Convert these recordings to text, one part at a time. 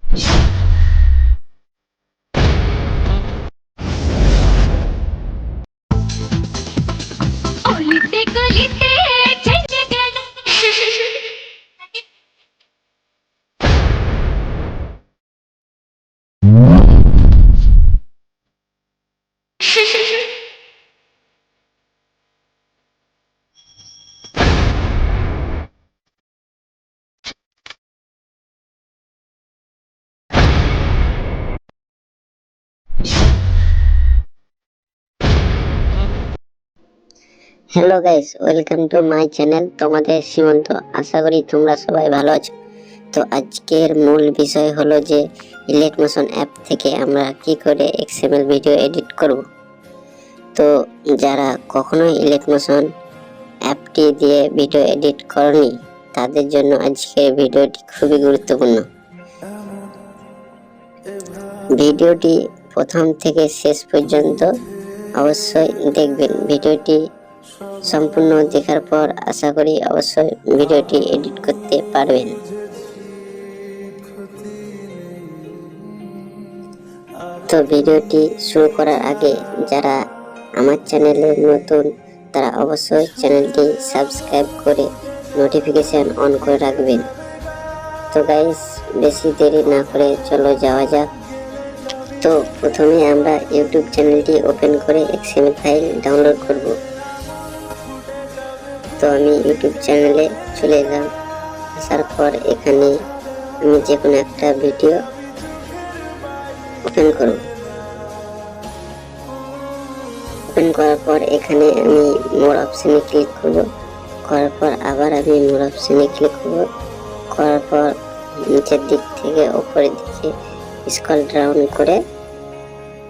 গলিতে গলিতে ছেড়ে গেল hello guys, welcome to my channel. তোমাদের সীমন্ত। আশা করি তোমরা সবাই ভালো আছো। তো আজকের মূল বিষয় হলো যে ইলেকট্রোমোশন অ্যাপ থেকে আমরা কি করে এক্সএমএল ভিডিও এডিট করব। তো যারা কখনোই ইলেকট্রোমোশন অ্যাপটি দিয়ে ভিডিও এডিট করনি তাদের জন্য আজকের ভিডিওটি খুবই গুরুত্বপূর্ণ। ভিডিওটি প্রথম থেকে শেষ পর্যন্ত অবশ্যই দেখবেন। ভিডিওটি সম্পূর্ণ দেখার পর আশা করি অবশ্যই ভিডিওটি এডিট করতে পারবেন। তো ভিডিওটি শুরু করার আগে যারা আমার চ্যানেলে নতুন তারা অবশ্যই চ্যানেলটি সাবস্ক্রাইব করে নোটিফিকেশন অন করে রাখবেন। তো গাইস, বেশি দেরি না করে চলো যাওয়া যাক। তো প্রথমে আমরা ইউটিউব চ্যানেলটি ওপেন করে এক্সএমএল ফাইল ডাউনলোড করব। তো আমি ইউটিউব চ্যানেলে চলে এলাম। আসার পর এখানে আমি যে কোনো একটা ভিডিও ওপেন করব। ওপেন করার পর এখানে আমি মোর অপশনে ক্লিক করব। করার পর আবার আমি মোর অপশনে ক্লিক করব। করার পর নিচের দিক থেকে উপরের দিকে স্ক্রল ডাউন করে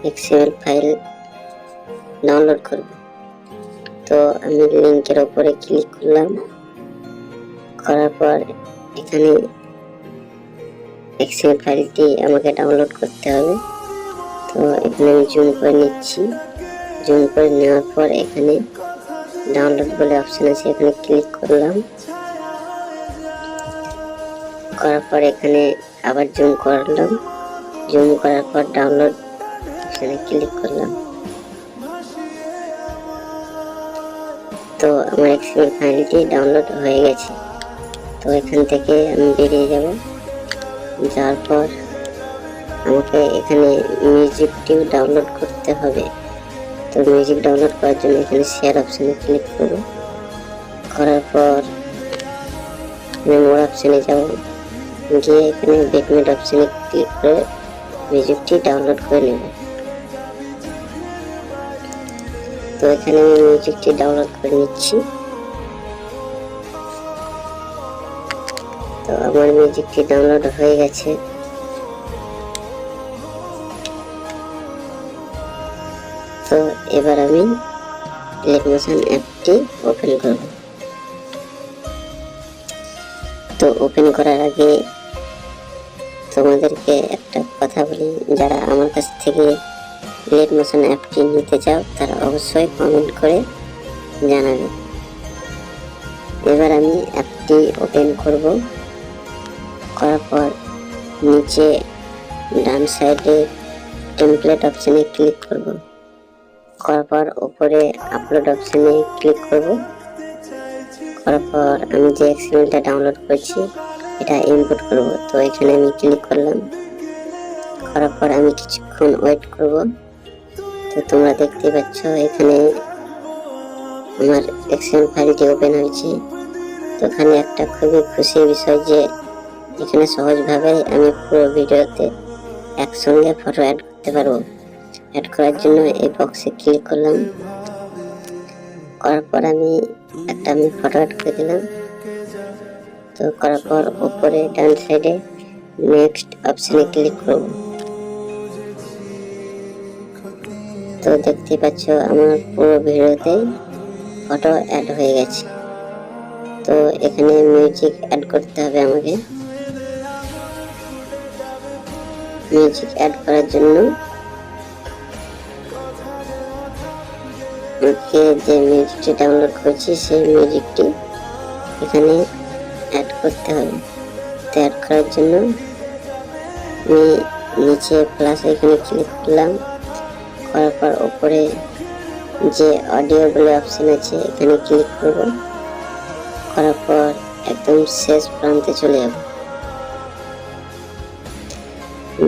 এক্সএমএল ফাইল ডাউনলোড করব। তো আমি লিংকের উপরে ক্লিক করলাম। করার পর এখানে এক্সএমএল ফাইলটি আমাকে ডাউনলোড করতে হবে। তো এখানে আমি জুম করে নিচ্ছি। জুম করে নেওয়ার পর এখানে ডাউনলোড বলে অপশন আছে, এখানে ক্লিক করলাম। করার পর এখানে আবার জুম করলাম। জুম করার পর ডাউনলোড অপশনে ক্লিক করলাম। তো আমার এক্সএমএল ফাইলটি ডাউনলোড হয়ে গেছে। তো এখান থেকে আমি বেরিয়ে যাব। যাওয়ার পর আমাকে এখানে মিউজিকটিও ডাউনলোড করতে হবে। তো মিউজিক ডাউনলোড করার জন্য এখানে শেয়ার অপশনে ক্লিক করব। করার পর মোর অপশনে যাব। গিয়ে এখানে বেকমেট অপশনে ক্লিক করে মিউজিকটি ডাউনলোড করে নেব। তো এখানে আমি মিউজিকটি ডাউনলোড করে নিচ্ছি। তো আমার মিউজিকটি ডাউনলোড হয়ে গেছে। তো এবার আমি ইলেকট্রোমোশন অ্যাপটি ওপেন করব। তো ওপেন করার আগে তোমাদেরকে একটা কথা বলি, যারা আমার কাছ থেকে ইলেকট্রোমোশন অ্যাপটি নিতে চাও তারা অবশ্যই কমেন্ট করে জানাবে। এবার আমি অ্যাপটি ওপেন করব। করার পর নিচে ডান সাইডে টেমপ্লেট অপশনে ক্লিক করব। করার পর উপরে আপলোড অপশনে ক্লিক করব। করার পর আমি যে এক্সএমএলটা ডাউনলোড করেছি এটা ইম্পোর্ট করব। তো এখানে আমি ক্লিক করলাম। করার পর আমি কিছুক্ষণ ওয়েট করব। তো তোমরা দেখতে পাচ্ছ এখানে আমার এক্সএমএল ফাইলটি ওপেন হয়েছে। তো এখানে একটা খুবই খুশির বিষয় যে এখানে সহজভাবে আমি পুরো ভিডিওতে একসঙ্গে ফটো অ্যাড করতে পারবো। অ্যাড করার জন্য এই বক্সে ক্লিক করলাম। করার পর আমি ফটো অ্যাড করে দিলাম। তো করার পর উপরে ডান সাইডে নেক্সট অপশনে ক্লিক করব। তো দেখতে পাচ্ছ আমার পুরো ভিডিওতে ফটো অ্যাড হয়ে গেছে। তো এখানে মিউজিক অ্যাড করতে হবে আমাকে। মিউজিক অ্যাড করার জন্য যে মিউজিকটি ডাউনলোড করছি সেই মিউজিকটি এখানে অ্যাড করতে হবে। তো অ্যাড করার জন্য আমি নিচে প্লাস এখানে ক্লিক করলাম, করার পর উপরে যে অডিও বলে অপশন আছে এখানে ক্লিক করব, করার পর একদম শেষ প্রান্তে চলে যাব।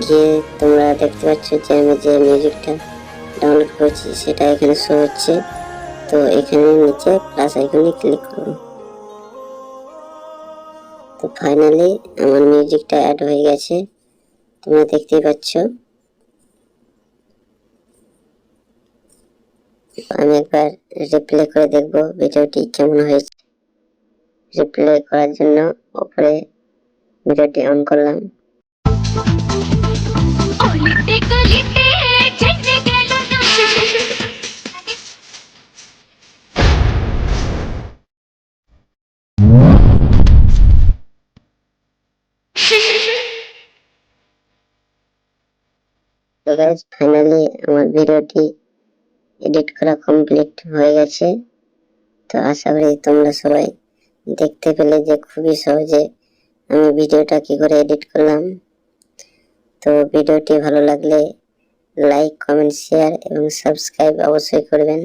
গিয়ে তোমরা দেখতে পাচ্ছ যে আমি যে মিউজিকটা ডাউনলোড করেছি সেটা এখানে শো হচ্ছে। তো এখানে নিচে প্লাস আইকনে ক্লিক করব। তো ফাইনালি আমার মিউজিকটা অ্যাড হয়ে গেছে, তোমরা দেখতেই পাচ্ছ। আমি একবার রিপ্লে করে দেখব ভিডিওটি কেমন হয়েছে। রিপ্লে করার জন্য উপরে ভিডিওটি অন করলাম। অলিতে গলিতে জেনে গেল না। তো গাইস ফাইনালি আমার ভিডিওটি এডিট করা কমপ্লিট হয়ে গেছে। তো আশা করি তোমরা সবাই দেখতে পেলে যে খুবই সহজে আমি ভিডিওটা কি করে এডিট করলাম। তো ভিডিওটি ভালো লাগলে লাইক, কমেন্ট, শেয়ার এবং সাবস্ক্রাইব অবশ্যই করবেন।